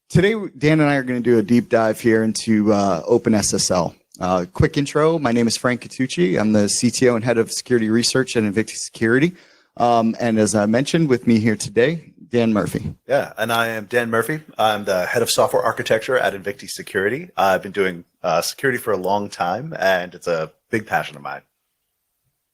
Today, Dan and I are going to do a deep dive here into OpenSSL. Quick intro, my name is Frank Catucci. I'm the CTO and head of security research at Invicti Security. And as I mentioned, with me here today, Dan Murphy. Yeah, and I am Dan Murphy. I'm the head of software architecture at Invicti Security. I've been doing security for a long time, and it's a big passion of mine.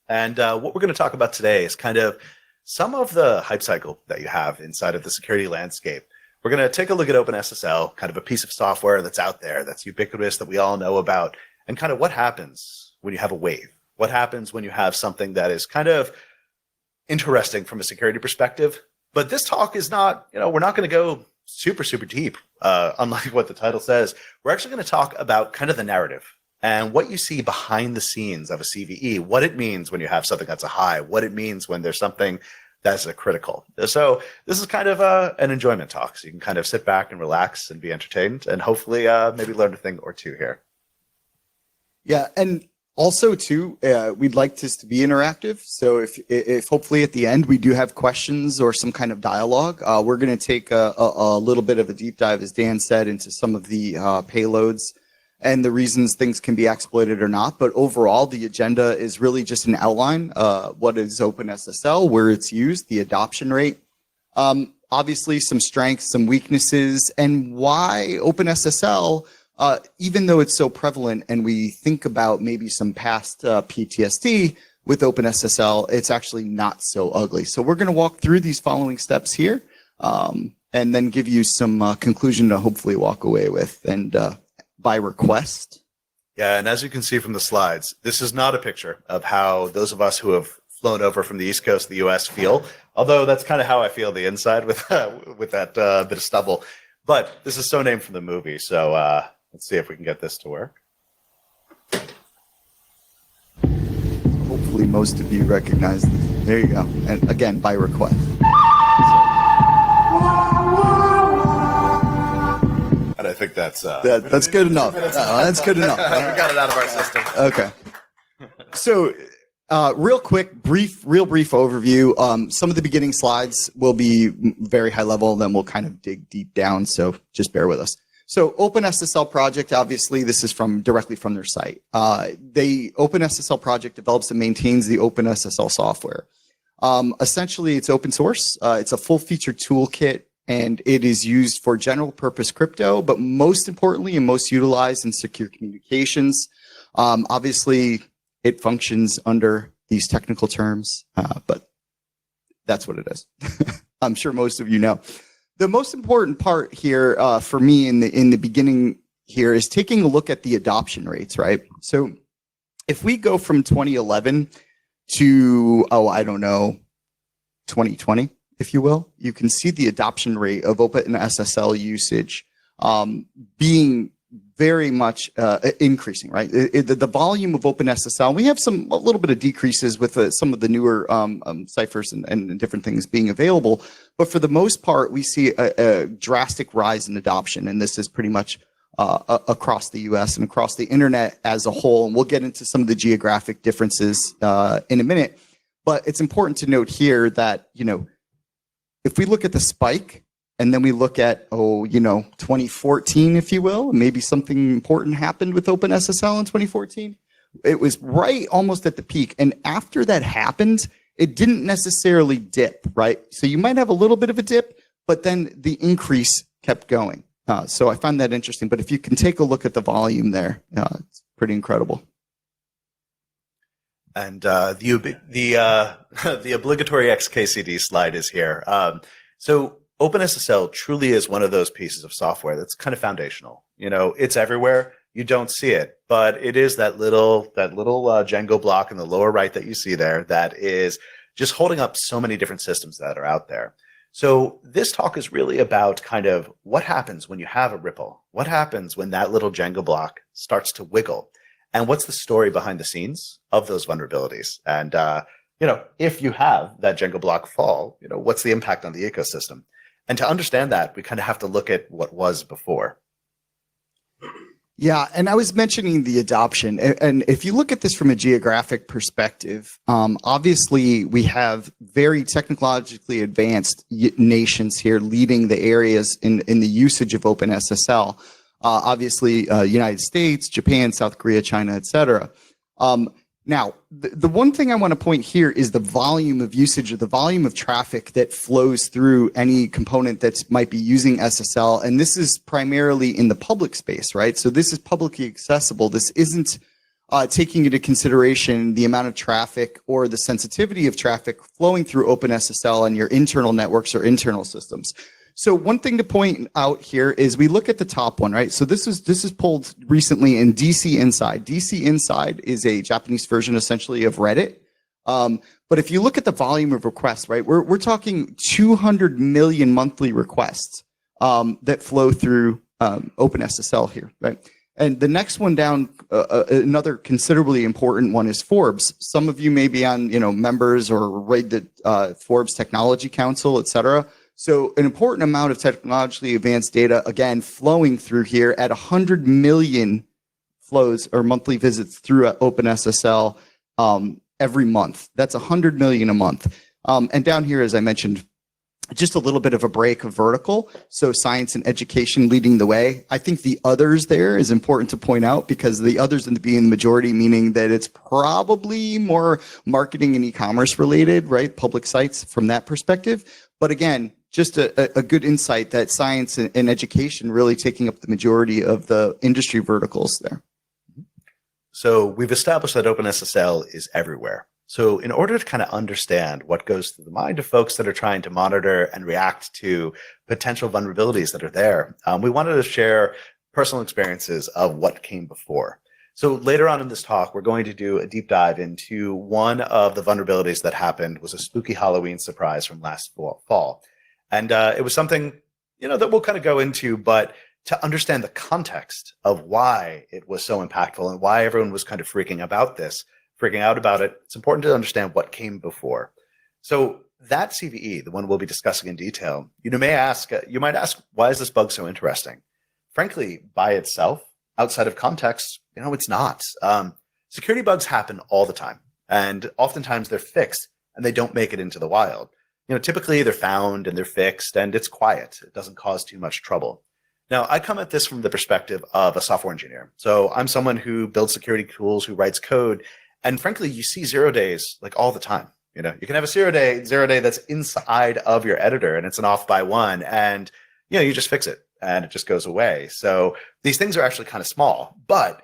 And what we're going to talk about today is kind of some of the hype cycle that you have inside of the security landscape. We're going to take a look at OpenSSL, kind of a piece of software that's out there, that's ubiquitous, that we all know about, and kind of what happens when you have a wave. What happens when you have something that is kind of interesting from a security perspective. But this talk is not, we're not going to go super, super deep, unlike what the title says. We're actually going to talk about kind of the narrative and what you see behind the scenes of a CVE, what it means when you have something that's a high, what it means when there's something that's a critical. So this is kind of an enjoyment talk. So you can kind of sit back and relax and be entertained and hopefully maybe learn a thing or two here. Yeah, and also too, we'd like this to be interactive. So if hopefully at the end we do have questions or some kind of dialogue, we're going to take a little bit of a deep dive, as Dan said, into some of the payloads and the reasons things can be exploited or not. But overall, the agenda is really just an outline. What is OpenSSL, where it's used, the adoption rate, obviously some strengths, some weaknesses, and why OpenSSL, even though it's so prevalent and we think about maybe some past PTSD with OpenSSL, it's actually not so ugly. So we're going to walk through these following steps here and then give you some conclusion to hopefully walk away with. And by request. Yeah, and as you can see from the slides, this is not a picture of how those of us who have flown over from the East Coast of the US feel, although that's kind of how I feel the inside with that bit of stubble. But this is so named from the movie, so let's see if we can get this to work. Hopefully most of you recognize this. There you go. And again, by request. And I think that's good enough. That's good enough. We got it out of our system. Okay. So, real quick, real brief overview. Some of the beginning slides will be very high level, then we'll kind of dig deep down. So just bear with us. So, OpenSSL project. Obviously, this is directly from their site. The OpenSSL project develops and maintains the OpenSSL software. Essentially, it's open source. It's a full-featured toolkit. And it is used for general purpose crypto, but most importantly and most utilized in secure communications. Obviously, it functions under these technical terms, but that's what it is. I'm sure most of you know. The most important part here for me in the beginning here is taking a look at the adoption rates, right? So if we go from 2011 to, 2020, if you will, you can see the adoption rate of OpenSSL usage being very much increasing, right? The volume of OpenSSL, we have a little bit of decreases with some of the newer ciphers and different things being available, but for the most part, we see a drastic rise in adoption, and this is pretty much across the US and across the internet as a whole, and we'll get into some of the geographic differences in a minute, but it's important to note here that, if we look at the spike and then we look at, 2014, if you will, maybe something important happened with OpenSSL in 2014. It was right almost at the peak. And after that happened, it didn't necessarily dip, right? So you might have a little bit of a dip, but then the increase kept going. So I find that interesting. But if you can take a look at the volume there, it's pretty incredible. And the obligatory XKCD slide is here. So OpenSSL truly is one of those pieces of software that's kind of foundational. It's everywhere. You don't see it, but it is that little Django block in the lower right that you see there that is just holding up so many different systems that are out there. So this talk is really about kind of what happens when you have a ripple. What happens when that little Django block starts to wiggle? And what's the story behind the scenes of those vulnerabilities? And, if you have that Django block fall, what's the impact on the ecosystem? And to understand that, we kind of have to look at what was before. Yeah, and I was mentioning the adoption, and if you look at this from a geographic perspective, obviously we have very technologically advanced nations here leading the areas in the usage of OpenSSL. Obviously, United States, Japan, South Korea, China, etc. Now, the one thing I want to point here is the volume of usage or the volume of traffic that flows through any component that might be using SSL. And this is primarily in the public space, right? So this is publicly accessible. This isn't taking into consideration the amount of traffic or the sensitivity of traffic flowing through OpenSSL on your internal networks or internal systems. So one thing to point out here is we look at the top one, right? So this is pulled recently in DC Inside. DC Inside is a Japanese version essentially of Reddit. But if you look at the volume of requests, right, we're talking 200 million monthly requests that flow through OpenSSL here, right? And the next one down, another considerably important one is Forbes. Some of you may be on, members or read the Forbes Technology Council, et cetera. So an important amount of technologically advanced data, again, flowing through here at 100 million flows or monthly visits through OpenSSL every month. That's 100 million a month. And down here, as I mentioned, just a little bit of a break of vertical. So science and education leading the way. I think the others there is important to point out because the others in the being the majority, meaning that it's probably more marketing and e-commerce related, right? Public sites from that perspective. But again, just a good insight that science and education really taking up the majority of the industry verticals there. So we've established that OpenSSL is everywhere. So in order to kind of understand what goes through the mind of folks that are trying to monitor and react to potential vulnerabilities that are there, we wanted to share personal experiences of what came before. So later on in this talk, we're going to do a deep dive into one of the vulnerabilities that happened was a spooky Halloween surprise from last fall. And it was something, that we'll kind of go into, but to understand the context of why it was so impactful and why everyone was kind of freaking out about it, it's important to understand what came before. So that CVE, the one we'll be discussing in detail, you might ask, why is this bug so interesting? Frankly, by itself, outside of context, it's not. Security bugs happen all the time, and oftentimes they're fixed and they don't make it into the wild. Typically they're found and they're fixed and it's quiet. It doesn't cause too much trouble. Now, I come at this from the perspective of a software engineer. So I'm someone who builds security tools, who writes code. And frankly, you see 0 days like all the time. You can have a 0 day that's inside of your editor and it's an off by one and, you just fix it and it just goes away. So these things are actually kind of small, but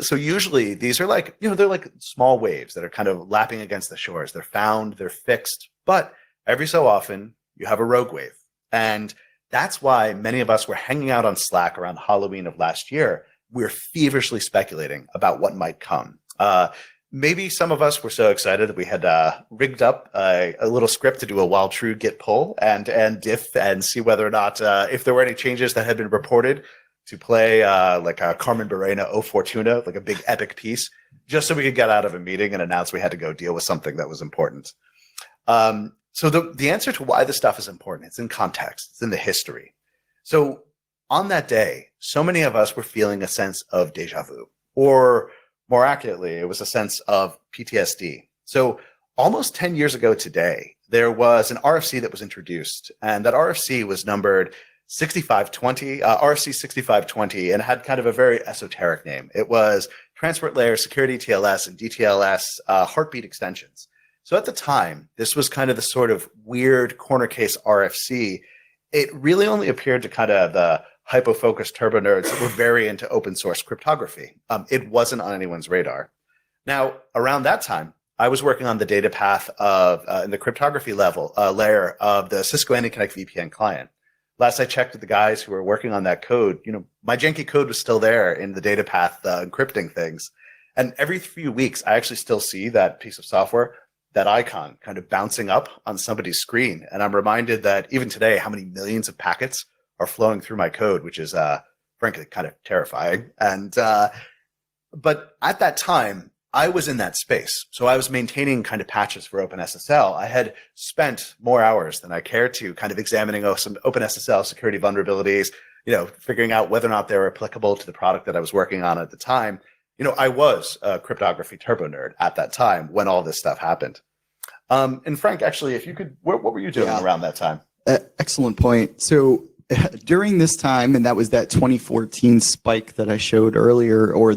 so usually these are like, they're like small waves that are kind of lapping against the shores. They're found, they're fixed, but every so often you have a rogue wave. And that's why many of us were hanging out on Slack around Halloween of last year. We're feverishly speculating about what might come. Maybe some of us were so excited that we had rigged up a little script to do a while true git pull and diff and see whether or not if there were any changes that had been reported to play like a Carmen Burena O Fortuna, like a big epic piece, just so we could get out of a meeting and announce we had to go deal with something that was important. So the answer to why this stuff is important, it's in context, it's in the history. So on that day, so many of us were feeling a sense of deja vu, or more accurately, it was a sense of PTSD. So almost 10 years ago today, there was an RFC that was introduced, and that RFC was numbered 6520, RFC 6520, and had kind of a very esoteric name. It was Transport Layer Security TLS and DTLS heartbeat extensions. So at the time, this was kind of the sort of weird corner case RFC. It really only appeared to kind of the hypo-focused turbo nerds that were very into open source cryptography. It wasn't on anyone's radar. Now, around that time, I was working on the data path of in the cryptography layer of the Cisco AnyConnect VPN client. Last I checked with the guys who were working on that code, my janky code was still there in the data path encrypting things. And every few weeks, I actually still see that piece of software, that icon kind of bouncing up on somebody's screen. And I'm reminded that even today, how many millions of packets are flowing through my code, which is frankly kind of terrifying. And but at that time, I was in that space. So I was maintaining kind of patches for OpenSSL. I had spent more hours than I cared to kind of examining some OpenSSL security vulnerabilities, figuring out whether or not they were applicable to the product that I was working on at the time. I was a cryptography turbo nerd at that time when all this stuff happened. And Frank, actually, if you could, what were you doing around that time? Excellent point. So during this time, and that was that 2014 spike that I showed earlier, or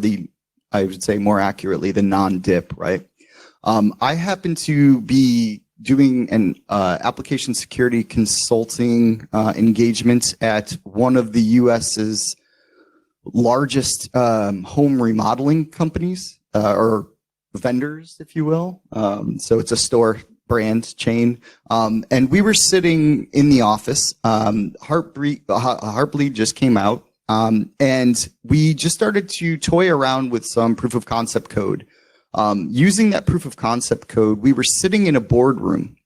I would say more accurately, the non-dip, right? I happened to be doing an application security consulting engagement at one of the US's largest home remodeling companies or vendors, if you will. So it's a store brand chain. And we were sitting in the office. Heartbleed just came out. And we just started to toy around with some proof of concept code. Using that proof of concept code, we were sitting in a boardroom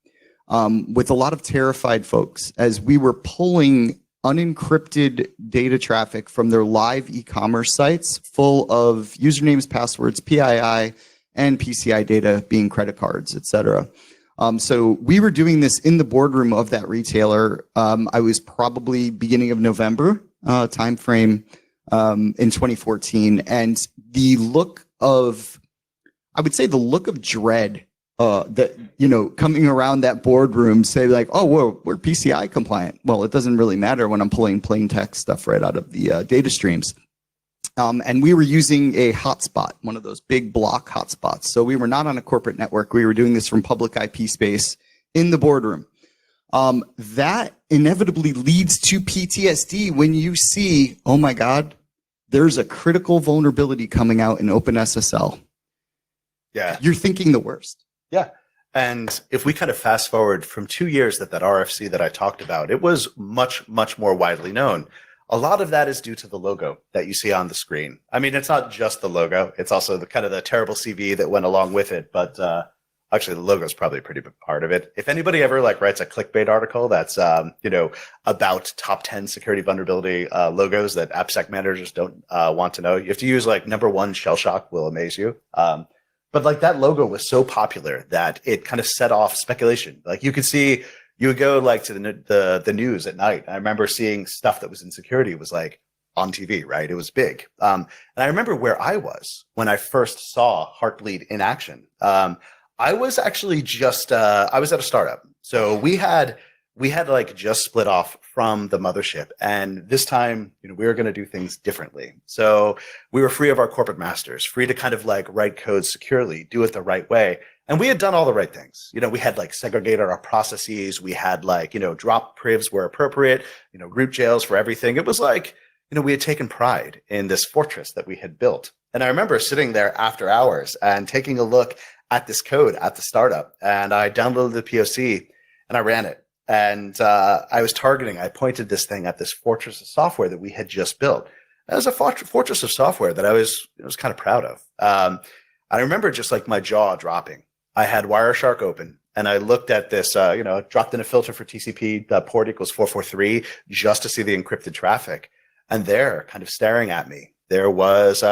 with a lot of terrified folks as we were pulling unencrypted data traffic from their live e-commerce sites full of usernames, passwords, PII, and PCI data being credit cards, et cetera. So we were doing this in the boardroom of that retailer. I was probably beginning of November timeframe in 2014. And the look of, I would say the look of dread that, coming around that boardroom, say like, oh, whoa, we're PCI compliant. Well, it doesn't really matter when I'm pulling plain text stuff right out of the data streams. And we were using a hotspot, one of those big block hotspots. So we were not on a corporate network. We were doing this from public IP space in the boardroom. That inevitably leads to PTSD when you see, oh my God, there's a critical vulnerability coming out in OpenSSL. Yeah. You're thinking the worst. Yeah. And if we kind of fast forward from 2 years that RFC that I talked about, it was much, much more widely known. A lot of that is due to the logo that you see on the screen. I mean, it's not just the logo. It's also the kind of the terrible CV that went along with it. But actually, the logo is probably a pretty big part of it. If anybody ever writes a clickbait article that's, about top 10 security vulnerability logos that AppSec managers don't want to know, you have to use number one, shell shock will amaze you. But that logo was so popular that it kind of set off speculation. You could see, you would go to the news at night. I remember seeing stuff that was in security was on TV, right? It was big. And I remember where I was when I first saw Heartbleed in action. I was actually I was at a startup. So we had just split off from the mothership. And this time, we were going to do things differently. So we were free of our corporate masters, free to kind of write code securely, do it the right way. And we had done all the right things. We had segregated our processes. We had drop privs where appropriate, root jails for everything. It was we had taken pride in this fortress that we had built. And I remember sitting there after hours and taking a look at this code at the startup. And I downloaded the POC and I ran it. And I pointed this thing at this fortress of software that we had just built. It was a fortress of software that I was kind of proud of. I remember just my jaw dropping. I had Wireshark open and I looked at this, dropped in a filter for TCP, port equals 443, just to see the encrypted traffic. And there, kind of staring at me, there was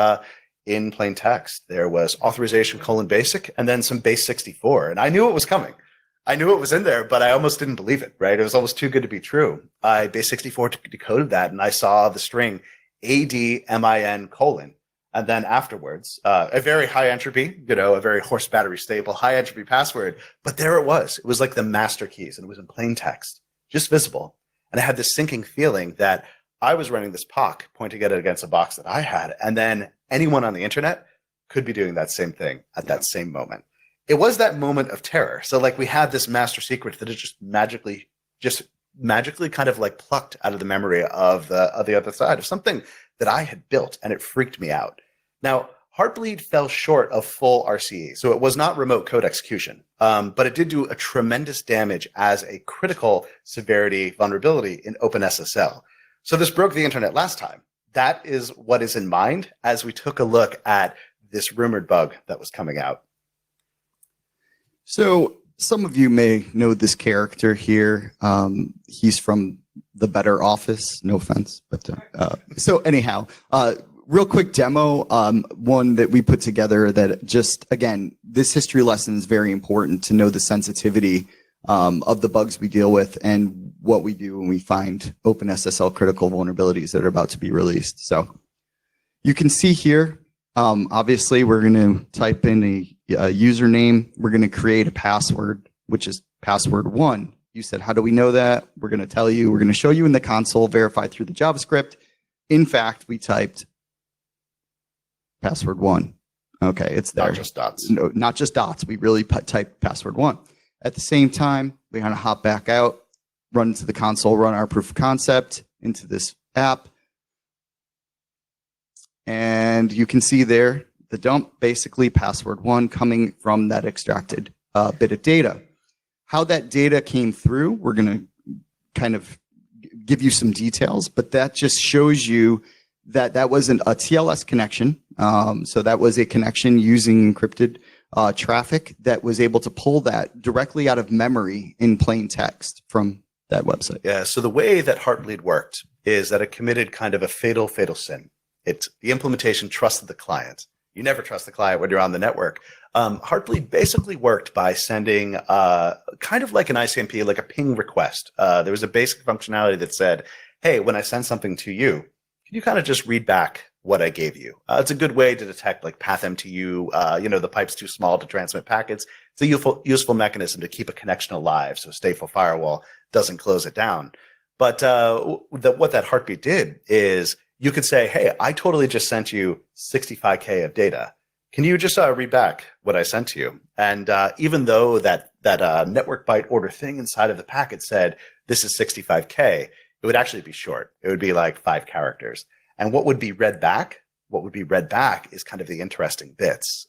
in plain text, there was authorization : basic, and then some base 64. And I knew it was coming. I knew it was in there, but I almost didn't believe it, right? It was almost too good to be true. I base 64 decoded that, and I saw the string ADMIN : and then afterwards, a very high entropy, a very horse battery stable, high entropy password. But there it was. It was the master keys, and it was in plain text, just visible. And I had this sinking feeling that I was running this POC, pointing at it against a box that I had, and then anyone on the internet could be doing that same thing at that same moment. It was that moment of terror. So we had this master secret that is just magically kind of plucked out of the memory of the other side of something that I had built, and it freaked me out. Now, Heartbleed fell short of full RCE, so it was not remote code execution, but it did do a tremendous damage as a critical severity vulnerability in OpenSSL. So this broke the internet last time. That is what is in mind as we took a look at this rumored bug that was coming out. So some of you may know this character here. He's from the Better Office. No offense, but so anyhow, real quick demo, one that we put together that just, again, this history lesson is very important to know the sensitivity of the bugs we deal with. And what we do when we find OpenSSL critical vulnerabilities that are about to be released. So you can see here, obviously, we're going to type in a username. We're going to create a password, which is password 1. You said, how do we know that? We're going to tell you. We're going to show you in the console, verify through the JavaScript. In fact, we typed password 1. Okay, it's there. Not just dots. No, not just dots. We really typed password 1. At the same time, we're going to hop back out, run to the console, run our proof of concept into this app. And you can see there the dump, basically password 1 coming from that extracted bit of data. How that data came through, we're going to kind of give you some details, but that just shows you that that wasn't a TLS connection. So that was a connection using encrypted traffic that was able to pull that directly out of memory in plain text from that website. Yeah, so the way that Heartbleed worked is that it committed kind of a fatal sin. The implementation trusted the client. You never trust the client when you're on the network. Heartbleed basically worked by sending kind of like an ICMP, like a ping request. There was a basic functionality that said, hey, when I send something to you, can you kind of just read back what I gave you? It's a good way to detect like path MTU, the pipe's too small to transmit packets. It's a useful mechanism to keep a connection alive so stateful firewall doesn't close it down. But what that Heartbeat did is you could say, hey, I totally just sent you 65K of data. Can you just read back what I sent to you? And even though that network byte order thing inside of the packet said, this is 65K, it would actually be short. It would be like 5 characters. And what would be read back? What would be read back is kind of the interesting bits.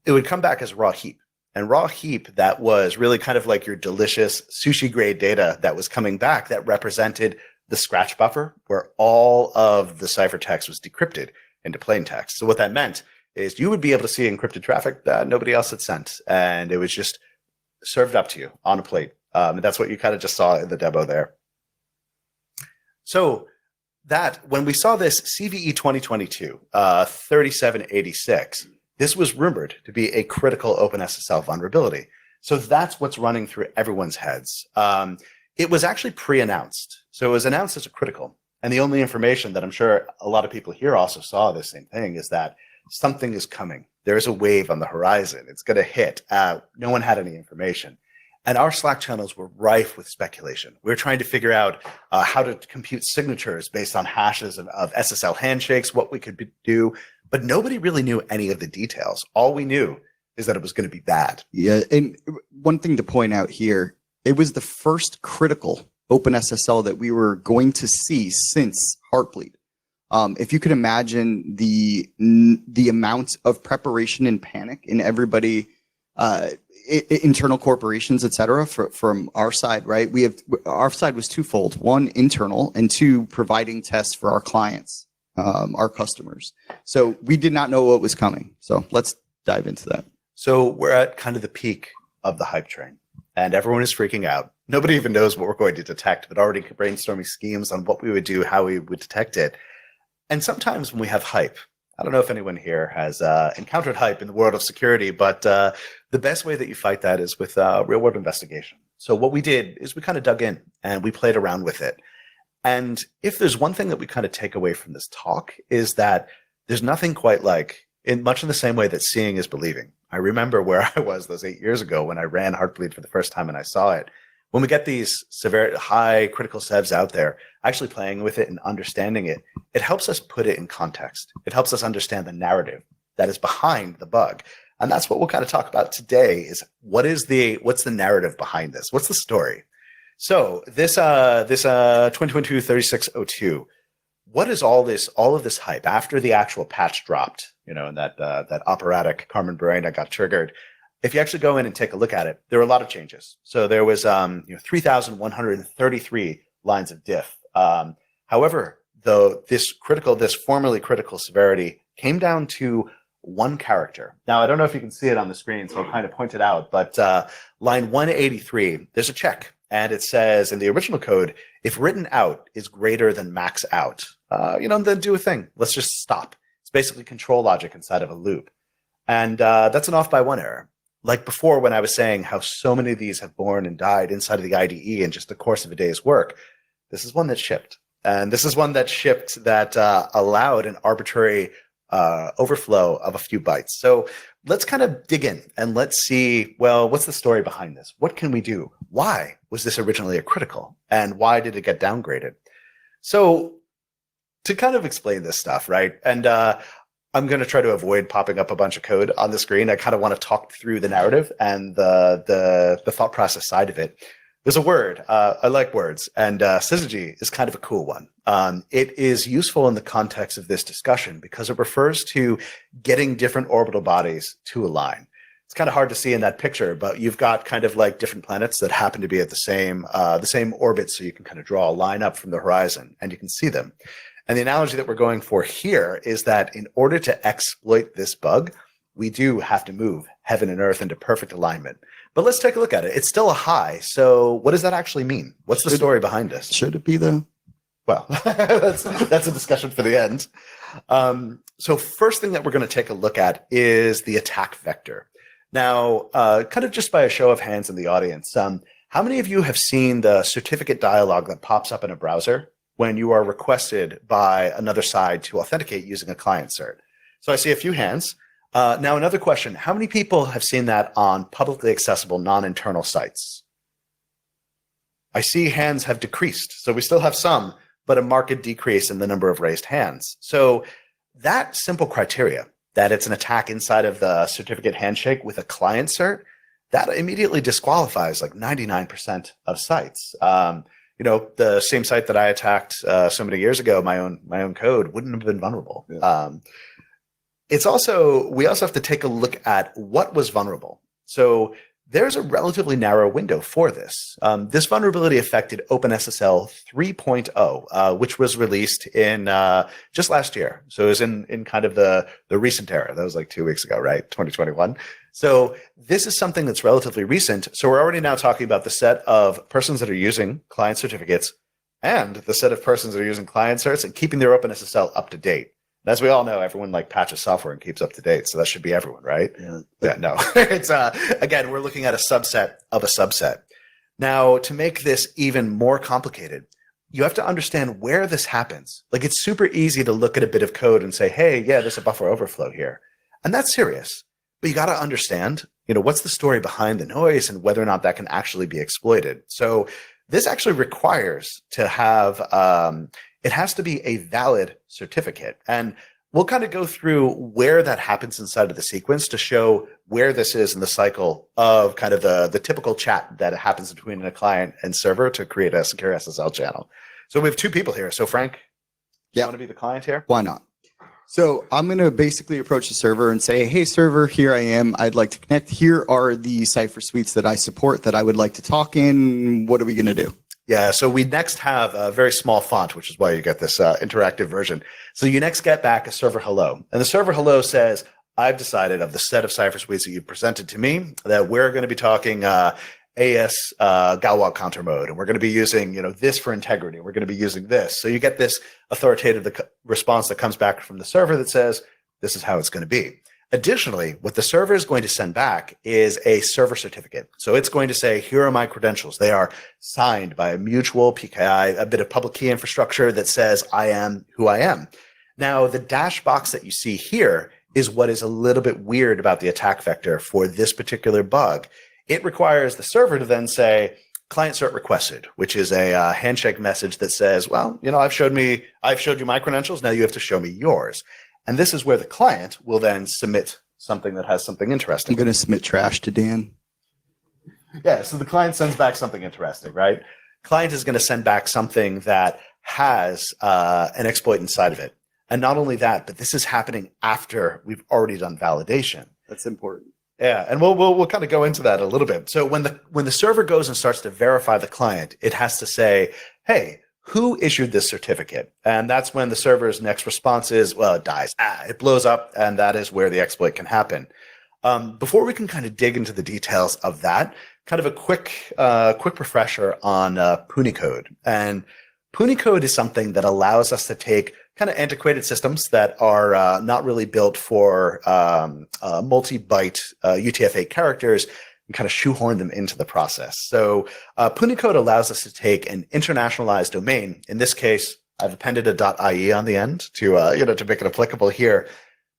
It would come back as raw heap. And raw heap, that was really kind of like your delicious sushi grade data that was coming back that represented the scratch buffer where all of the ciphertext was decrypted into plain text. So what that meant is you would be able to see encrypted traffic that nobody else had sent. And it was just served up to you on a plate. And that's what you kind of just saw in the demo there. So that when we saw this CVE 2022 3786, this was rumored to be a critical OpenSSL vulnerability. So that's what's running through everyone's heads. It was actually pre-announced. So it was announced as a critical. And the only information that I'm sure a lot of people here also saw the same thing is that something is coming. There's a wave on the horizon. It's going to hit. No one had any information. And our Slack channels were rife with speculation. We were trying to figure out how to compute signatures based on hashes of SSL handshakes, what we could do. But nobody really knew any of the details. All we knew is that it was going to be bad. Yeah, and one thing to point out here, it was the first critical OpenSSL that we were going to see since Heartbleed. If you could imagine the amount of preparation and panic in everybody, internal corporations, et cetera, from our side, right? Our side was twofold: one, internal, and 2, providing tests for our clients, our customers. So we did not know what was coming. So let's dive into that. So we're at kind of the peak of the hype train, and everyone is freaking out. Nobody even knows what we're going to detect, but already brainstorming schemes on what we would do, how we would detect it. And sometimes when we have hype, I don't know if anyone here has encountered hype in the world of security, but the best way that you fight that is with real-world investigation. So what we did is we kind of dug in and we played around with it. And if there's one thing that we kind of take away from this talk is that there's nothing quite like, much in the same way that seeing is believing. I remember where I was those 8 years ago when I ran Heartbleed for the first time and I saw it. When we get these severe, high critical sevs out there, actually playing with it and understanding it, it helps us put it in context. It helps us understand the narrative that is behind the bug. And that's what we'll kind of talk about today is what's the narrative behind this? What's the story? So this 2022 3602, what is all of this hype after the actual patch dropped, and that operatic Carmen Burena got triggered? If you actually go in and take a look at it, there were a lot of changes. So there was 3,133 lines of diff. However, though this formerly critical severity came down to 1 character. Now, I don't know if you can see it on the screen, so I'll kind of point it out, but line 183, there's a check. And it says in the original code, if written out is greater than max out, then do a thing. Let's just stop. It's basically control logic inside of a loop. And that's an off by 1 error. like before when I was saying how so many of these have born and died inside of the IDE in just the course of a day's work, this is one that shipped. And this is one that shipped that allowed an arbitrary overflow of a few bytes. So let's kind of dig in and let's see, well, what's the story behind this? What can we do? Why was this originally a critical? And why did it get downgraded? So to kind of explain this stuff, right? And I'm going to try to avoid popping up a bunch of code on the screen. I kind of want to talk through the narrative and the thought process side of it. There's a word. I like words, and syzygy is kind of a cool one. It is useful in the context of this discussion because it refers to getting different orbital bodies to align. It's kind of hard to see in that picture, but you've got kind of like different planets that happen to be at the same orbit, so you can kind of draw a line up from the horizon, and you can see them. And the analogy that we're going for here is that in order to exploit this bug, we do have to move heaven and earth into perfect alignment. But let's take a look at it. It's still a high. So what does that actually mean? What's the story behind this? Should it be the? Well, that's a discussion for the end. So first thing that we're going to take a look at is the attack vector. Now, kind of just by a show of hands in the audience, how many of you have seen the certificate dialog that pops up in a browser when you are requested by another side to authenticate using a client cert? So I see a few hands. Now, another question. How many people have seen that on publicly accessible non-internal sites? I see hands have decreased. So we still have some, but a marked decrease in the number of raised hands. So that simple criteria, that it's an attack inside of the certificate handshake with a client cert, that immediately disqualifies like 99% of sites. The same site that I attacked so many years ago, my own code wouldn't have been vulnerable. Yeah. We also have to take a look at what was vulnerable. So there's a relatively narrow window for this. This vulnerability affected OpenSSL 3.0, which was released in just last year. So it was in kind of the recent era. That was like 2 weeks ago, right? 2021. So this is something that's relatively recent. So we're already now talking about the set of persons that are using client certificates and the set of persons that are using client certs and keeping their OpenSSL up to date. As we all know, everyone like patches software and keeps up to date. So that should be everyone, right? Yeah, no. It's again, we're looking at a subset of a subset. Now, to make this even more complicated, you have to understand where this happens. Like it's super easy to look at a bit of code and say, hey, yeah, there's a buffer overflow here. And that's serious. But you got to understand, what's the story behind the noise and whether or not that can actually be exploited. So this actually requires to have it has to be a valid certificate. And we'll kind of go through where that happens inside of the sequence to show where this is in the cycle of kind of the typical chat that happens between a client and server to create a secure SSL channel. So we have two people here. So Frank, you want to be the client here? Why not? So I'm going to basically approach the server and say, hey, server, here I am. I'd like to connect. Here are the Cypher suites that I support that I would like to talk in. What are we going to do? Yeah, so we next have a very small font, which is why you get this interactive version. So you next get back a server hello. And the server hello says, I've decided of the set of Cypher suites that you presented to me that we're going to be talking AS Galwag counter mode. And we're going to be using, this for integrity. We're going to be using this. So you get this authoritative response that comes back from the server that says, this is how it's going to be. Additionally, what the server is going to send back is a server certificate. So it's going to say, here are my credentials. They are signed by a mutual PKI, a bit of public key infrastructure that says, I am who I am. Now, the dash box that you see here is what is a little bit weird about the attack vector for this particular bug. It requires the server to then say, client cert requested, which is a handshake message that says, well, I've showed you my credentials. Now you have to show me yours. And this is where the client will then submit something that has something interesting. I'm going to submit trash to Dan. Yeah, so the client sends back something interesting, right? Client is going to send back something that has an exploit inside of it. And not only that, but this is happening after we've already done validation. That's important. Yeah, and we'll kind of go into that a little bit. So when the server goes and starts to verify the client, it has to say, hey, who issued this certificate? And that's when the server's next response is, well, it dies. It blows up, and that is where the exploit can happen. Before we can kind of dig into the details of that, kind of a quick refresher on Punycode. And Punycode is something that allows us to take kind of antiquated systems that are not really built for multi-byte UTF-8 characters and kind of shoehorn them into the process. So Punycode allows us to take an internationalized domain. In this case, I've appended a .ie on the end to to make it applicable here.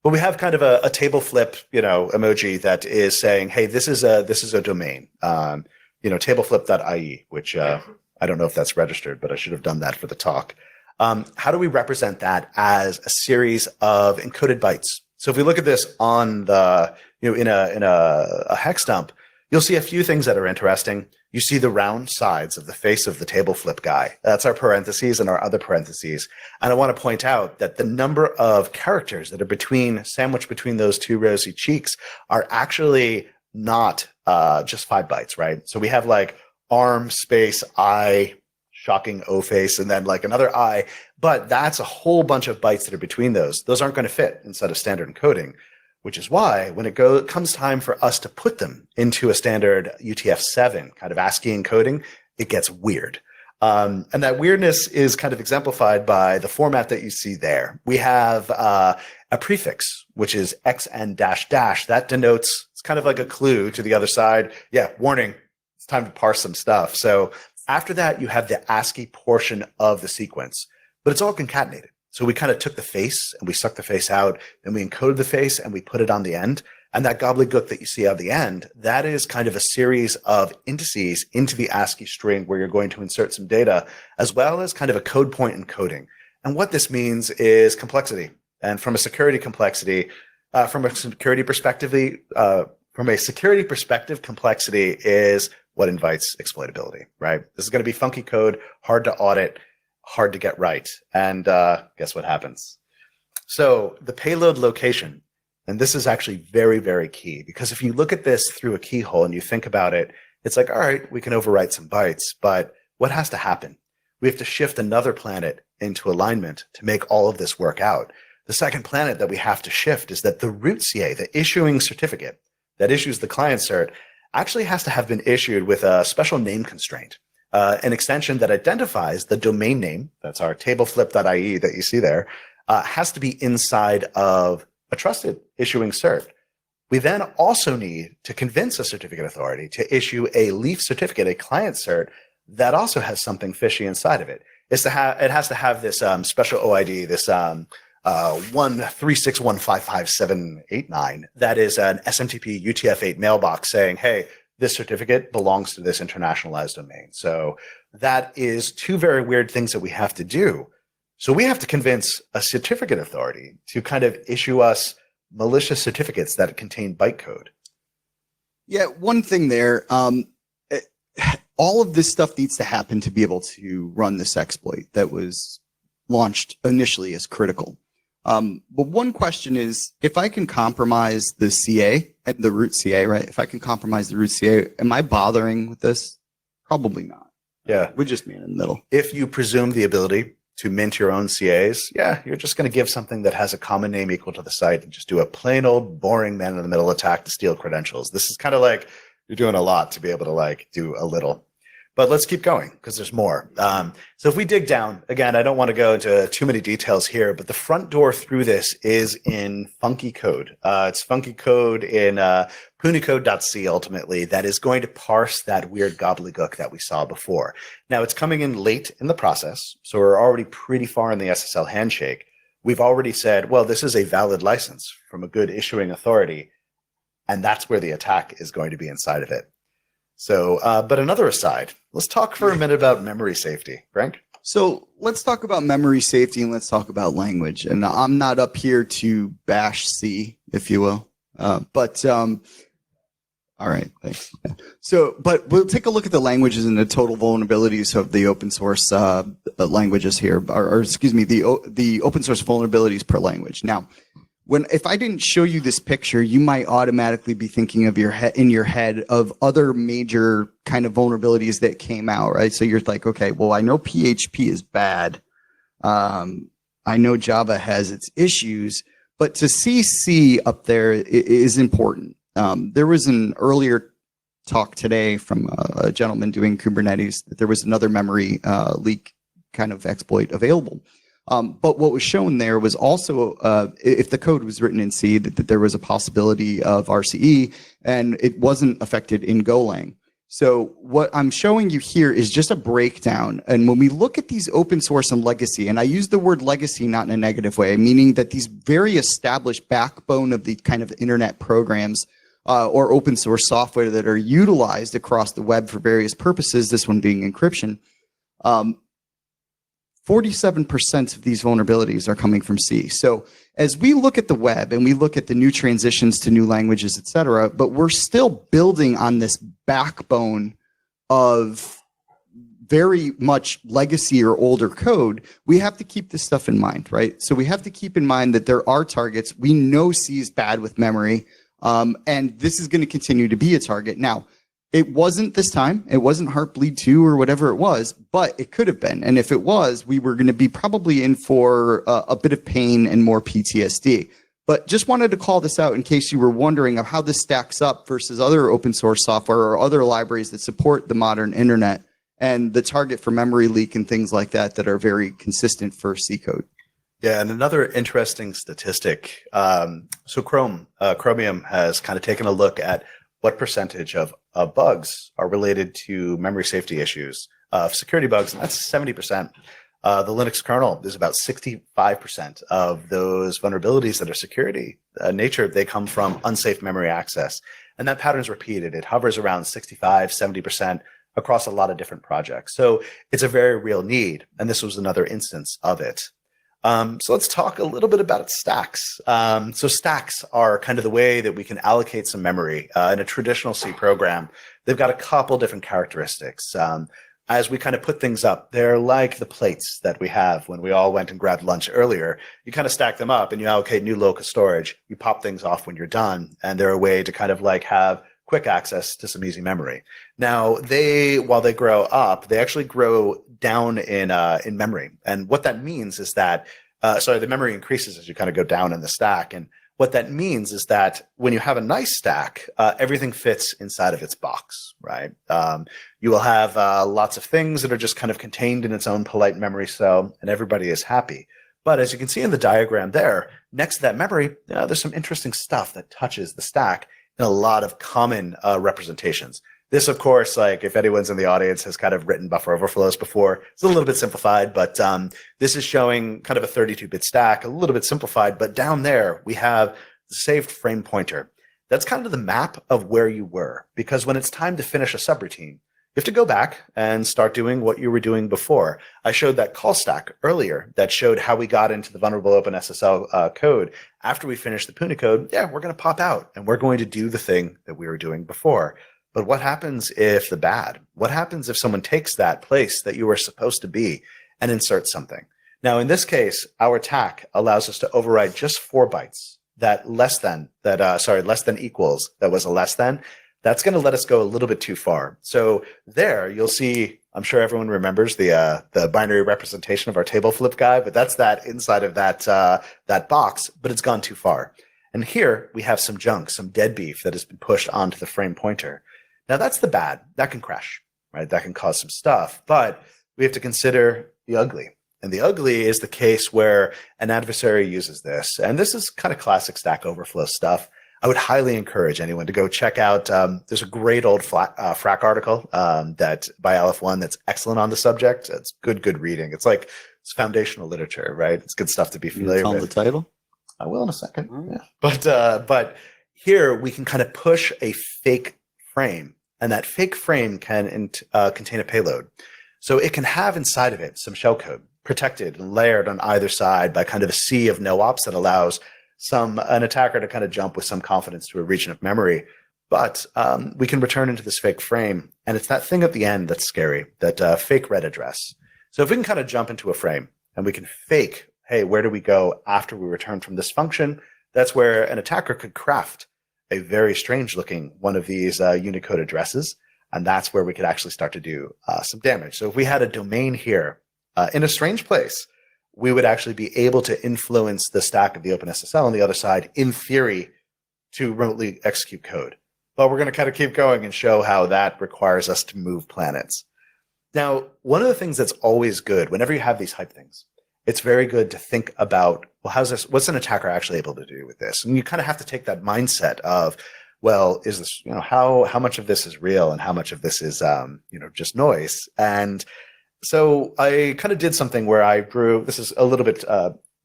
But we have kind of a table flip, emoji that is saying, hey, this is a domain, tableflip.ie, which I don't know if that's registered, but I should have done that for the talk. How do we represent that as a series of encoded bytes? So if we look at this on the, in a hex dump, you'll see a few things that are interesting. You see the round sides of the face of the table flip guy. That's our parentheses and our other parentheses. And I want to point out that the number of characters that are sandwiched between those two rosy cheeks are actually not just 5 bytes, right? So we have like arm space I, shocking O face, and then like another I, but that's a whole bunch of bytes that are between those. Those aren't going to fit inside of standard encoding, which is why when it comes time for us to put them into a standard UTF-7 kind of ASCII encoding, it gets weird. And that weirdness is kind of exemplified by the format that you see there. We have a prefix, which is XN dash dash. That denotes, it's kind of like a clue to the other side. Yeah, warning, it's time to parse some stuff. So after that, you have the ASCII portion of the sequence, but it's all concatenated. So we kind of took the face and we sucked the face out, then we encoded the face and we put it on the end. And that gobbledygook that you see on the end, that is kind of a series of indices into the ASCII string where you're going to insert some data, as well as kind of a code point encoding. And what this means is complexity. And from a security complexity, from a security perspective, complexity is what invites exploitability, right? This is going to be funky code, hard to audit, hard to get right. And guess what happens? So the payload location, and this is actually very, very key, because if you look at this through a keyhole and you think about it, it's like, all right, we can overwrite some bytes, but what has to happen? We have to shift another planet into alignment to make all of this work out. The second planet that we have to shift is that the root CA, the issuing certificate that issues the client cert, actually has to have been issued with a special name constraint, an extension that identifies the domain name, that's our tableflip.ie that you see there, has to be inside of a trusted issuing cert. We then also need to convince a certificate authority to issue a leaf certificate, a client cert, that also has something fishy inside of it. It has to have this special OID, this 136155789, that is an SMTP UTF-8 mailbox saying, hey, this certificate belongs to this internationalized domain. So that is 2 very weird things that we have to do. So we have to convince a certificate authority to kind of issue us malicious certificates that contain bytecode. Yeah, one thing there, all of this stuff needs to happen to be able to run this exploit that was launched initially as critical. But one question is, if I can compromise the CA, the root CA, right? If I can compromise the root CA, am I bothering with this? Probably not. Yeah. We're just mean in the middle. If you presume the ability to mint your own CAs, yeah, you're just going to give something that has a common name equal to the site and just do a plain old boring man-in-the-middle attack to steal credentials. This is kind of like you're doing a lot to be able to like do a little. But let's keep going because there's more. So if we dig down, again, I don't want to go into too many details here, but the front door through this is in funky code. It's funky code in punycode.c ultimately that is going to parse that weird gobbledygook that we saw before. Now it's coming in late in the process, so we're already pretty far in the SSL handshake. We've already said, well, this is a valid license from a good issuing authority, and that's where the attack is going to be inside of it. So, but another aside, let's talk for a minute about memory safety, Frank. So let's talk about memory safety and let's talk about language. And I'm not up here to bash C, if you will. All right, thanks. So, but we'll take a look at the languages and the total vulnerabilities of the open source languages here, or excuse me, the open source vulnerabilities per language. Now, if I didn't show you this picture, you might automatically be thinking of in your head of other major kind of vulnerabilities that came out, right? So you're like, okay, well, I know PHP is bad. I know Java has its issues, but to see C up there is important. There was an earlier talk today from a gentleman doing Kubernetes that there was another memory leak kind of exploit available. But what was shown there was also, if the code was written in C, that there was a possibility of RCE, and it wasn't affected in Golang. So what I'm showing you here is just a breakdown. And when we look at these open source and legacy, and I use the word legacy not in a negative way, meaning that these very established backbone of the kind of internet programs or open source software that are utilized across the web for various purposes, this one being encryption, 47% of these vulnerabilities are coming from C. So as we look at the web and we look at the new transitions to new languages, et cetera, but we're still building on this backbone of very much legacy or older code, we have to keep this stuff in mind, right? So we have to keep in mind that there are targets. We know C is bad with memory, and this is going to continue to be a target. Now, it wasn't this time. It wasn't Heartbleed 2 or whatever it was, but it could have been. And if it was, we were going to be probably in for a bit of pain and more PTSD. But just wanted to call this out in case you were wondering of how this stacks up versus other open source software or other libraries that support the modern internet and the target for memory leak and things like that that are very consistent for C code. Yeah, and another interesting statistic. So Chromium has kind of taken a look at what percentage of bugs are related to memory safety issues, of security bugs, and that's 70%. The Linux kernel is about 65% of those vulnerabilities that are security nature. They come from unsafe memory access. And that pattern is repeated. It hovers around 65, 70% across a lot of different projects. So it's a very real need. And this was another instance of it. So let's talk a little bit about stacks. So stacks are kind of the way that we can allocate some memory in a traditional C program. They've got a couple different characteristics. As we kind of put things up, they're like the plates that we have when we all went and grabbed lunch earlier. You kind of stack them up and you allocate new local storage. You pop things off when you're done, and they're a way to kind of like have quick access to some easy memory. Now, while they grow up, they actually grow down in memory. And what that means is that, the memory increases as you kind of go down in the stack. And what that means is that when you have a nice stack, everything fits inside of its box, right? You will have lots of things that are just kind of contained in its own polite memory cell, and everybody is happy. But as you can see in the diagram there, next to that memory, there's some interesting stuff that touches the stack in a lot of common representations. This, of course, like if anyone's in the audience has kind of written buffer overflows before, it's a little bit simplified, but this is showing kind of a 32-bit stack, a little bit simplified, but down there we have the saved frame pointer. That's kind of the map of where you were, because when it's time to finish a subroutine, you have to go back and start doing what you were doing before. I showed that call stack earlier that showed how we got into the vulnerable OpenSSL code. After we finish the Puna code, we're going to pop out and we're going to do the thing that we were doing before. But what happens if what happens if someone takes that place that you were supposed to be and inserts something? Now, in this case, our attack allows us to override just 4 bytes. Less than equals, that was a less than. That's going to let us go a little bit too far. So there you'll see, I'm sure everyone remembers the binary representation of our table flip guy, but that's that inside of that box, but it's gone too far. And here we have some junk, some dead beef that has been pushed onto the frame pointer. Now that's the bad. That can crash, right? That can cause some stuff, but we have to consider the ugly. And the ugly is the case where an adversary uses this. And this is kind of classic Stack Overflow stuff. I would highly encourage anyone to go check out. There's a great old FRAC article that by LF1 that's excellent on the subject. It's good reading. It's foundational literature, right? It's good stuff to be familiar with. The title? I will in a second. Yeah. But here we can kind of push a fake frame, and that fake frame can contain a payload. So it can have inside of it some shellcode protected and layered on either side by kind of a sea of no-ops that allows an attacker to kind of jump with some confidence to a region of memory. But we can return into this fake frame, and it's that thing at the end that's scary, that fake red address. So if we can kind of jump into a frame and we can fake, hey, where do we go after we return from this function? That's where an attacker could craft a very strange looking one of these Unicode addresses. And that's where we could actually start to do some damage. So if we had a domain here in a strange place, we would actually be able to influence the stack of the OpenSSL on the other side, in theory, to remotely execute code. But we're going to kind of keep going and show how that requires us to move planets. Now, one of the things that's always good whenever you have these hype things it's very good to think about, well, what's an attacker actually able to do with this? And you kind of have to take that mindset of, well, is this, how much of this is real and how much of this is, just noise? And so I kind of did something where I drew, this is a little bit,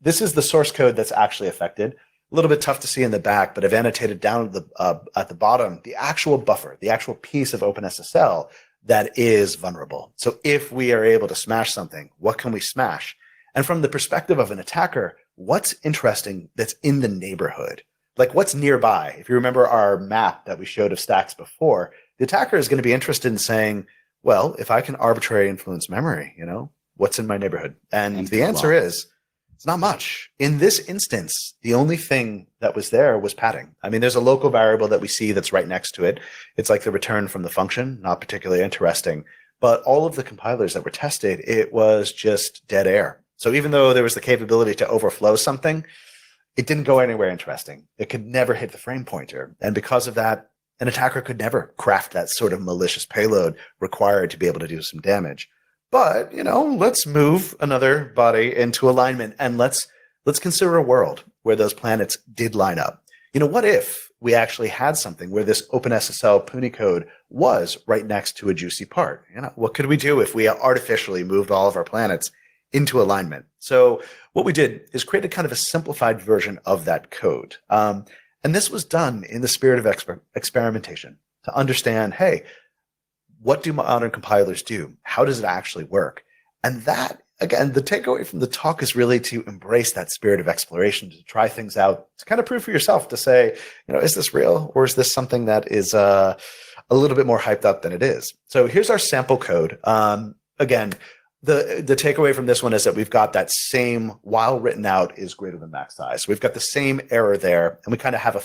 this is the source code that's actually affected. A little bit tough to see in the back, but I've annotated down at the bottom, the actual buffer, the actual piece of OpenSSL that is vulnerable. So if we are able to smash something, what can we smash? And from the perspective of an attacker, what's interesting that's in the neighborhood? Like what's nearby? If you remember our map that we showed of stacks before, the attacker is going to be interested in saying, well, if I can arbitrarily influence memory, what's in my neighborhood? And the answer is, it's not much. In this instance, the only thing that was there was padding. I mean, there's a local variable that we see that's right next to it. It's like the return from the function, not particularly interesting. But all of the compilers that were tested, it was just dead air. So even though there was the capability to overflow something, it didn't go anywhere interesting. It could never hit the frame pointer. And because of that, an attacker could never craft that sort of malicious payload required to be able to do some damage. But, let's move another body into alignment and let's consider a world where those planets did line up. What if we actually had something where this OpenSSL Puni code was right next to a juicy part? What could we do if we artificially moved all of our planets into alignment? So what we did is create a kind of a simplified version of that code. And this was done in the spirit of experimentation to understand, hey, what do modern compilers do? How does it actually work? And that, again, the takeaway from the talk is really to embrace that spirit of exploration, to try things out, to kind of prove for yourself, to say, is this real or is this something that is a little bit more hyped up than it is? So here's our sample code. Again, the takeaway from this one is that we've got that same, while written out, is greater than max size. So we've got the same error there, and we kind of have a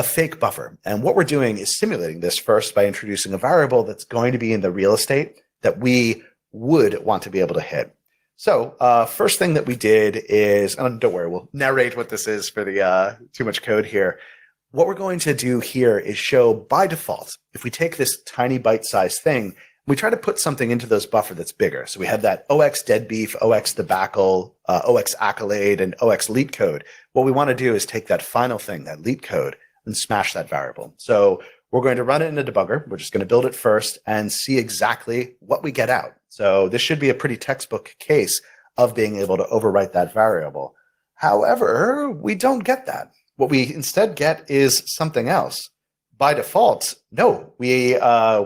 fake buffer. And what we're doing is simulating this first by introducing a variable that's going to be in the real estate that we would want to be able to hit. So first thing that we did is, and don't worry, we'll narrate what this is for the too much code here. What we're going to do here is show by default, if we take this tiny bite-sized thing, we try to put something into those buffer that's bigger. So we have that OX dead beef, OX debacle, OX accolade, and OX leet code. What we want to do is take that final thing, that leet code, and smash that variable. So we're going to run it in a debugger. We're just going to build it first and see exactly what we get out. So this should be a pretty textbook case of being able to overwrite that variable. However, we don't get that. What we instead get is something else. By default, no, we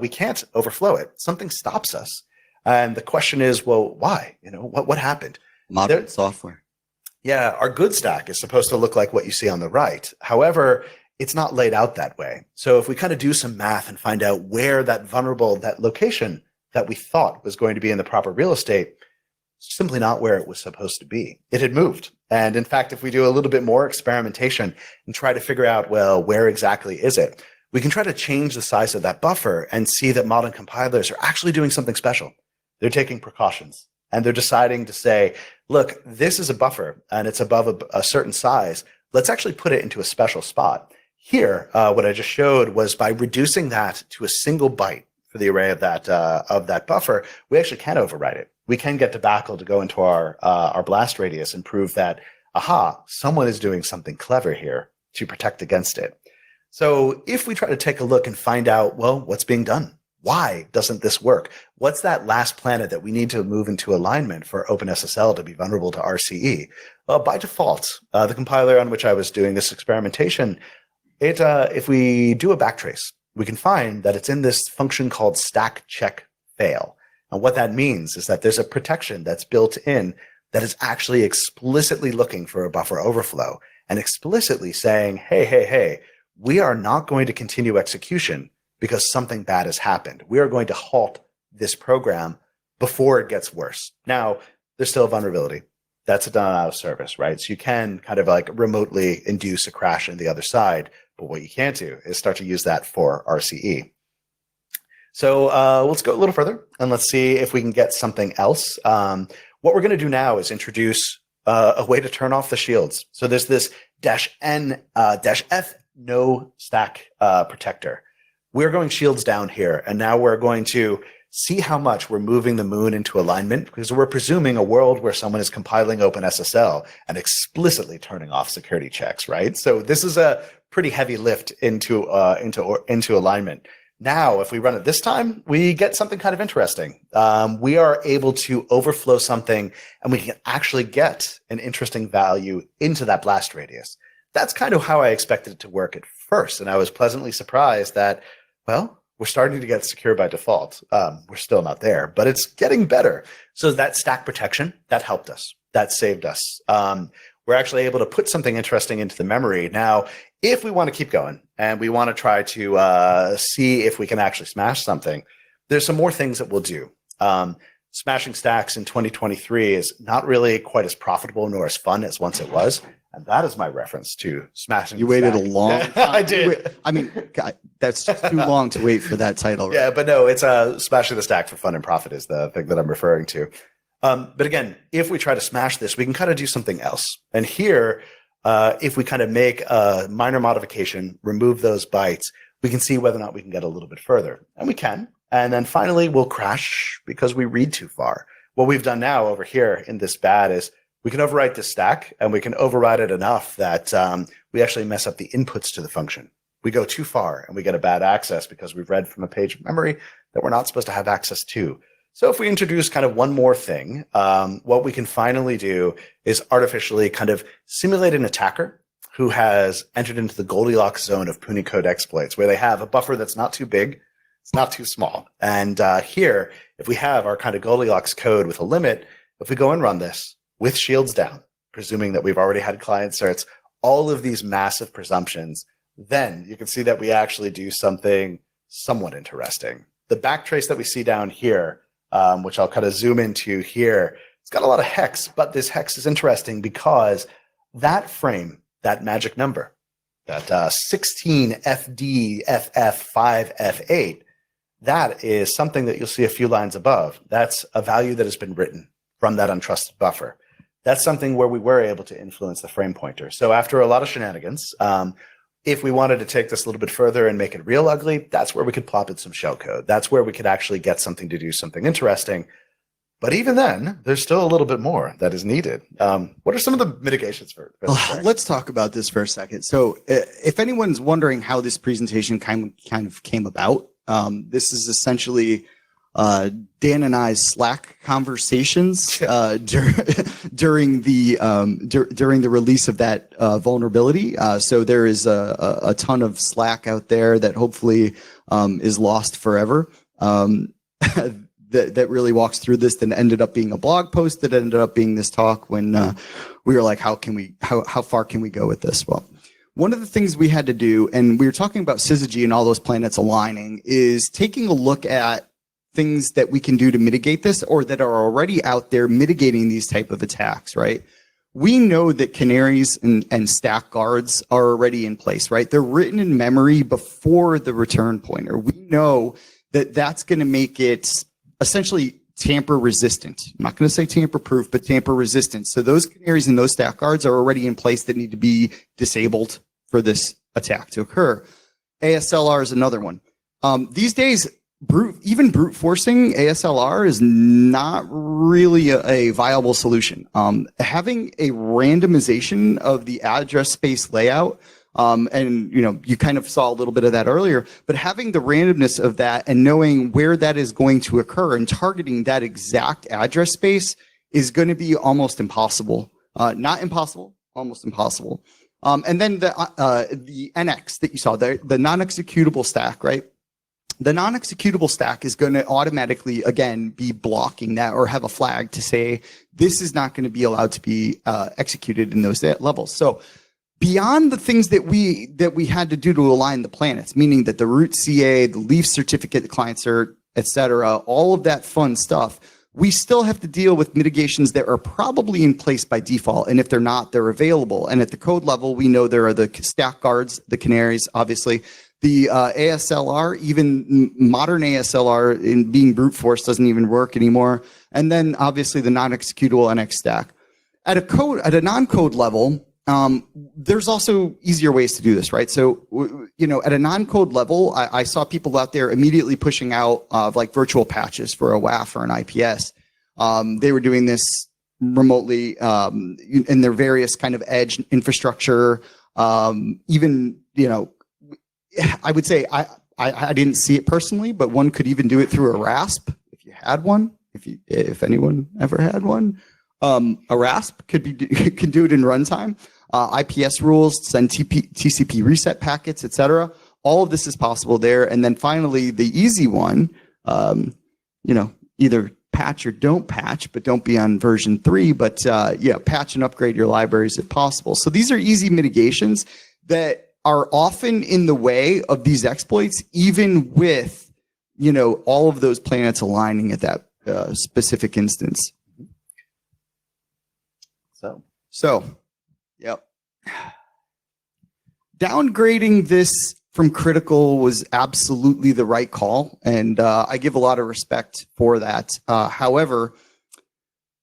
can't overflow it. Something stops us. And the question is, well, why? What happened? Modern software. Yeah, our good stack is supposed to look like what you see on the right. However, it's not laid out that way. So if we kind of do some math and find out where that location that we thought was going to be in the proper real estate, simply not where it was supposed to be. It had moved. And in fact, if we do a little bit more experimentation and try to figure out, well, where exactly is it? We can try to change the size of that buffer and see that modern compilers are actually doing something special. They're taking precautions and they're deciding to say, look, this is a buffer and it's above a certain size. Let's actually put it into a special spot. Here, what I just showed was by reducing that to a single byte for the array of that buffer, we actually can overwrite it. We can get debacle to go into our blast radius and prove that, aha, someone is doing something clever here to protect against it. So if we try to take a look and find out, well, what's being done? Why doesn't this work? What's that last planet that we need to move into alignment for OpenSSL to be vulnerable to RCE? Well, by default, the compiler on which I was doing this experimentation, if we do a backtrace, we can find that it's in this function called stack check fail. And what that means is that there's a protection that's built in that is actually explicitly looking for a buffer overflow and explicitly saying, hey, we are not going to continue execution because something bad has happened. We are going to halt this program before it gets worse. Now, there's still a vulnerability. That's done out of service, right? So you can kind of like remotely induce a crash on the other side, but what you can't do is start to use that for RCE. So let's go a little further and let's see if we can get something else. What we're going to do now is introduce a way to turn off the shields. So there's this -F no stack protector. We're going shields down here, and now we're going to see how much we're moving the moon into alignment, because we're presuming a world where someone is compiling OpenSSL and explicitly turning off security checks, right? So this is a pretty heavy lift into alignment. Now, if we run it this time, we get something kind of interesting. We are able to overflow something, and we can actually get an interesting value into that blast radius. That's kind of how I expected it to work at first, and I was pleasantly surprised that, well, we're starting to get secure by default. We're still not there, but it's getting better. So that stack protection, that helped us. That saved us. We're actually able to put something interesting into the memory. Now, if we want to keep going and we want to try to see if we can actually smash something, there's some more things that we'll do. Smashing stacks in 2023 is not really quite as profitable nor as fun as once it was. And that is my reference to smashing. You waited a long time. I did. I mean, God, that's just too long to wait for that title. Right? Yeah, but no, it's smashing the stack for fun and profit is the thing that I'm referring to. But again, if we try to smash this, we can kind of do something else. And here, if we kind of make a minor modification, remove those bytes, we can see whether or not we can get a little bit further. And we can. And then finally, we'll crash because we read too far. What we've done now over here in this bad is we can overwrite this stack, and we can override it enough that we actually mess up the inputs to the function. We go too far, and we get a bad access because we've read from a page of memory that we're not supposed to have access to. So if we introduce kind of one more thing, what we can finally do is artificially kind of simulate an attacker who has entered into the Goldilocks zone of Punycode exploits, where they have a buffer that's not too big, it's not too small. And here, if we have our kind of Goldilocks code with a limit, if we go and run this with shields down, presuming that we've already had client certs, all of these massive presumptions, then you can see that we actually do something somewhat interesting. The backtrace that we see down here, which I'll kind of zoom into here, it's got a lot of hex, but this hex is interesting because that frame, that magic number, that 16 FDFF5F8, that is something that you'll see a few lines above. That's a value that has been written from that untrusted buffer. That's something where we were able to influence the frame pointer. So after a lot of shenanigans, if we wanted to take this a little bit further and make it real ugly, that's where we could plop in some shellcode. That's where we could actually get something to do something interesting. But even then, there's still a little bit more that is needed. What are some of the mitigations for this? Let's talk about this for a second. So if anyone's wondering how this presentation kind of came about, this is essentially Dan and I's Slack conversations during the release of that vulnerability. So there is a ton of Slack out there that hopefully is lost forever. That really walks through this, then ended up being a blog post that ended up being this talk when we were like, how far can we go with this? Well, one of the things we had to do, and we were talking about syzygy and all those planets aligning, is taking a look at things that we can do to mitigate this or that are already out there mitigating these type of attacks, right? We know that canaries and stack guards are already in place, right? They're written in memory before the return pointer. We know that that's going to make it essentially tamper resistant. I'm not going to say tamper proof, but tamper resistant. So those canaries and those stack guards are already in place that need to be disabled for this attack to occur. ASLR is another one. These days, even brute forcing ASLR is not really a viable solution. Having a randomization of the address space layout, and you kind of saw a little bit of that earlier, but having the randomness of that and knowing where that is going to occur and targeting that exact address space is going to be almost impossible. Not impossible, almost impossible. And then the NX that you saw, the non-executable stack, right? The non-executable stack is going to automatically, again, be blocking that or have a flag to say this is not going to be allowed to be executed in those levels. So beyond the things that we had to do to align the planets, meaning that the root CA, the leaf certificate, the client cert, et cetera, all of that fun stuff, we still have to deal with mitigations that are probably in place by default. And if they're not, they're available. And at the code level, we know there are the stack guards, the canaries, obviously. The ASLR, even modern ASLR in being brute force doesn't even work anymore. And then obviously the non-executable NX stack. At a non-code level, there's also easier ways to do this, right? So, at a non-code level, I saw people out there immediately pushing out like virtual patches for a WAF or an IPS. They were doing this remotely in their various kind of edge infrastructure. Even, I would say I didn't see it personally, but one could even do it through a RASP if you had one. If anyone ever had one, a RASP can do it in runtime. IPS rules, send TCP reset packets, etc. All of this is possible there. And then finally, the easy one, either patch or don't patch, but don't be on version 3. But patch and upgrade your libraries if possible. So these are easy mitigations that are often in the way of these exploits, even with all of those planets aligning at that specific instance. So, yep. Downgrading this from critical was absolutely the right call, and I give a lot of respect for that. However,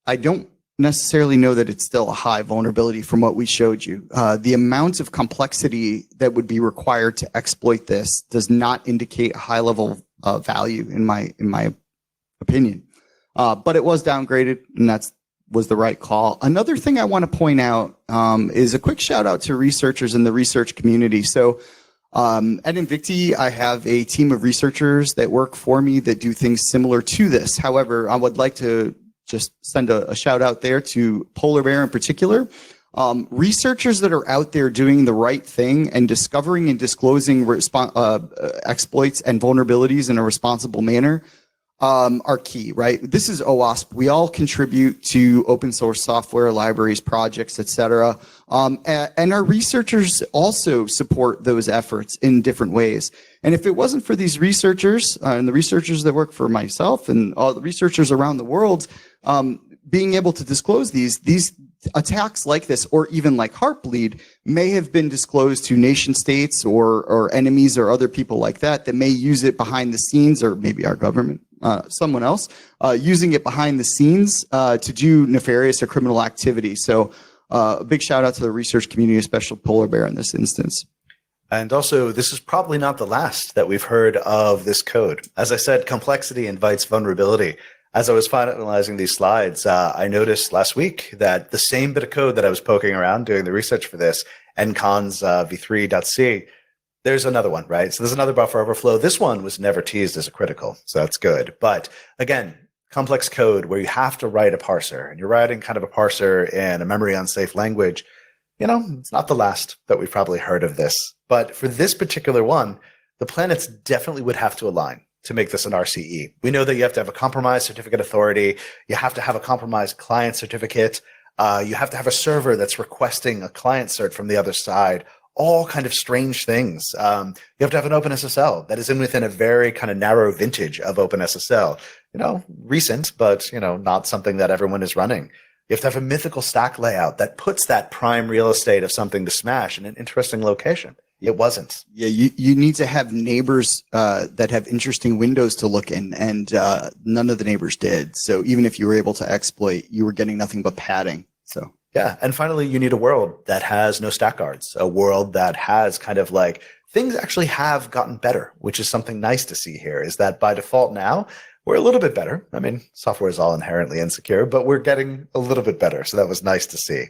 I don't necessarily know that it's still a high vulnerability from what we showed you. The amount of complexity that would be required to exploit this does not indicate a high level of value in my opinion. But it was downgraded, and was the right call. Another thing I want to point out is a quick shout out to researchers in the research community. So at Invicti, I have a team of researchers that work for me that do things similar to this. However, I would like to just send a shout out there to Polar Bear in particular. Researchers that are out there doing the right thing and discovering and disclosing exploits and vulnerabilities in a responsible manner are key, right? This is OWASP. We all contribute to open source software, libraries, projects, etc. And our researchers also support those efforts in different ways. And if it wasn't for these researchers and the researchers that work for myself and all the researchers around the world, being able to disclose these attacks like this, or even like Heartbleed, may have been disclosed to nation states or enemies or other people like that may use it behind the scenes, or maybe our government, someone else, using it behind the scenes to do nefarious or criminal activity. So a big shout out to the research community, especially Polar Bear in this instance. And also, this is probably not the last that we've heard of this code. As I said, complexity invites vulnerability. As I was finalizing these slides, I noticed last week that the same bit of code that I was poking around doing the research for this, ncons v3.c, there's another one, right? So there's another buffer overflow. This one was never teased as a critical, so that's good. But again, complex code where you have to write a parser, and you're writing kind of a parser in a memory unsafe language, it's not the last that we've probably heard of this. But for this particular one, the planets definitely would have to align to make this an RCE. We know that you have to have a compromised certificate authority. You have to have a compromised client certificate. You have to have a server that's requesting a client cert from the other side. All kind of strange things. You have to have an OpenSSL that is within a very kind of narrow vintage of OpenSSL. Recent, but not something that everyone is running. You have to have a mythical stack layout that puts that prime real estate of something to smash in an interesting location. It wasn't. Yeah, you need to have neighbors that have interesting windows to look in, and none of the neighbors did. So even if you were able to exploit, you were getting nothing but padding. So yeah, and finally, you need a world that has no stack guards, a world that has kind of like things actually have gotten better, which is something nice to see here. Is that by default now we're a little bit better. I mean, software is all inherently insecure, but we're getting a little bit better. So that was nice to see.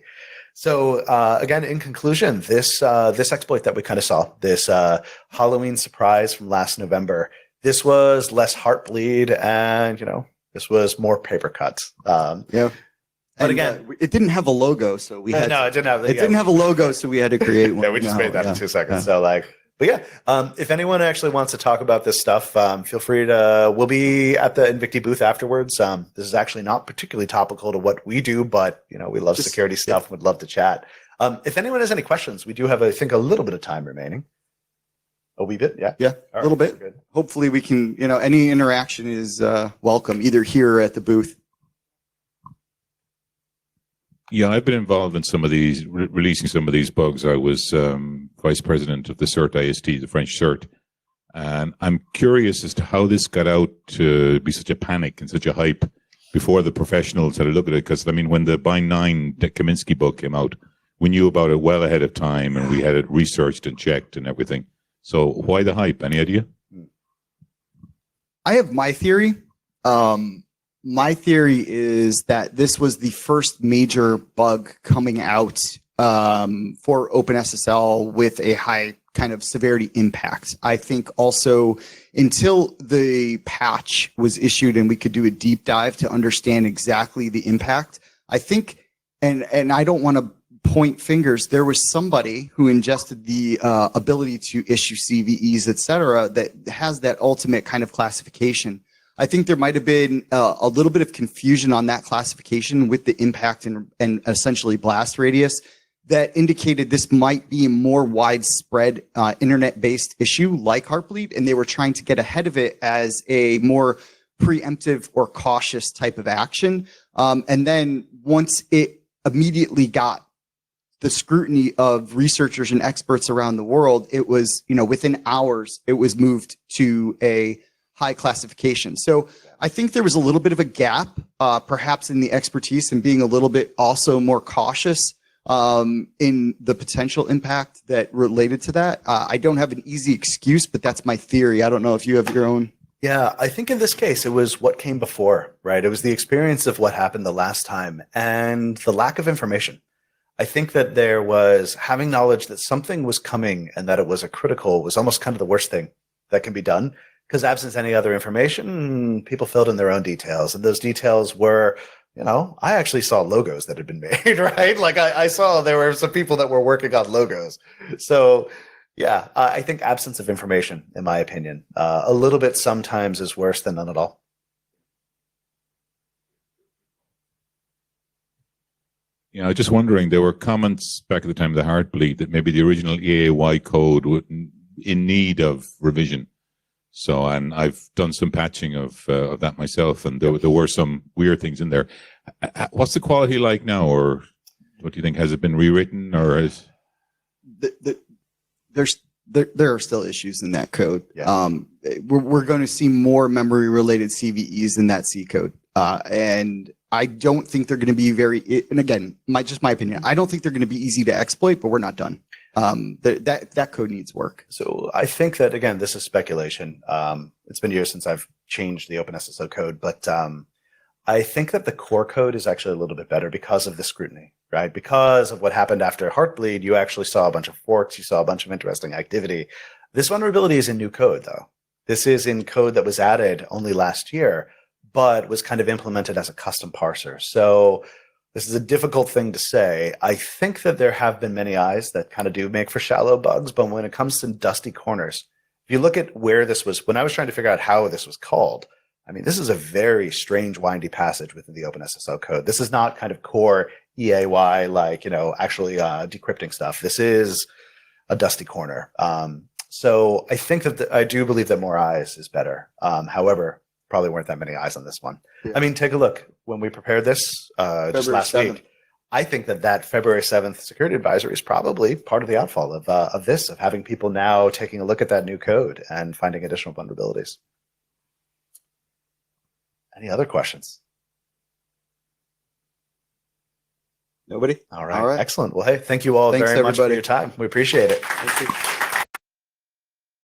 So again, in conclusion, this exploit that we kind of saw, this Halloween surprise from last November, this was less Heartbleed, and this was more paper cuts. Yeah. But again, it didn't have a logo, so we had it didn't have. It didn't have a logo, so we had to create one. Yeah, we just made that in 2 seconds. So but yeah, if anyone actually wants to talk about this stuff, feel free to. We'll be at the Invicti booth afterwards. This is actually not particularly topical to what we do, but we love security stuff and would love to chat. If anyone has any questions, we do have, I think, a little bit of time remaining. A wee bit, yeah. Yeah, a little bit. Good. Hopefully we can, any interaction is welcome, either here or at the booth. Yeah, I've been involved in some of these, releasing some of these bugs. I was vice president of the CERT IST, the French CERT. And I'm curious as to how this got out to be such a panic and such a hype before the professionals had a look at it. Because, when the Bind 9 Kaminsky bug came out, we knew about it well ahead of time, and we had it researched and checked and everything. So why the hype? Any idea? I have my theory. My theory is that this was the first major bug coming out for OpenSSL with a high kind of severity impact. I think also until the patch was issued and we could do a deep dive to understand exactly the impact, I think, and I don't want to point fingers, there was somebody who ingested the ability to issue CVEs, et cetera, that has that ultimate kind of classification. I think there might have been a little bit of confusion on that classification with the impact and essentially blast radius that indicated this might be a more widespread internet-based issue like Heartbleed, and they were trying to get ahead of it as a more preemptive or cautious type of action. And then once it immediately got the scrutiny of researchers and experts around the world, it was, within hours, it was moved to a high classification. So I think there was a little bit of a gap, perhaps in the expertise and being a little bit also more cautious in the potential impact that related to that. I don't have an easy excuse, but that's my theory. I don't know if you have your own. Yeah, I think in this case, it was what came before, right? It was the experience of what happened the last time and the lack of information. I think that there was having knowledge that something was coming and that it was a critical was almost kind of the worst thing that can be done. Because absent any other information, people filled in their own details. And those details were, I actually saw logos that had been made, right? Like I saw there were some people that were working on logos. So yeah, I think absence of information, in my opinion, a little bit sometimes is worse than none at all. Yeah, just wondering, there were comments back at the time of the Heartbleed that maybe the original EAY code was in need of revision. So, and I've done some patching of that myself, and there were some weird things in there. What's the quality like now, or what do you think? Has it been rewritten, or is there are still issues in that code? Yeah. We're going to see more memory-related CVEs in that C code, and I don't think they're going to be and again, my opinion, I don't think they're going to be easy to exploit, but we're not done. That code needs work. So I think that, again, this is speculation. It's been years since I've changed the OpenSSL code, but I think that the core code is actually a little bit better because of the scrutiny, right? Because of what happened after Heartbleed, you actually saw a bunch of forks, you saw a bunch of interesting activity. This vulnerability is in new code, though. This is in code that was added only last year, but was kind of implemented as a custom parser. So this is a difficult thing to say. I think that there have been many eyes that kind of do make for shallow bugs, but when it comes to dusty corners, if you look at where this was, when I was trying to figure out how this was called, I mean, this is a very strange, windy passage within the OpenSSL code. This is not kind of core EAY, like, actually decrypting stuff. This is a dusty corner. So I think that I do believe that more eyes is better. However, probably weren't that many eyes on this one. Yeah. I mean, take a look. When we prepared this just last 7th. Week, I think that February 7th security advisory is probably part of the outfall of this, of having people now taking a look at that new code and finding additional vulnerabilities. Any other questions? Nobody? All right. Excellent. Well, hey, thank you all very much for your time. We appreciate it. Thank you.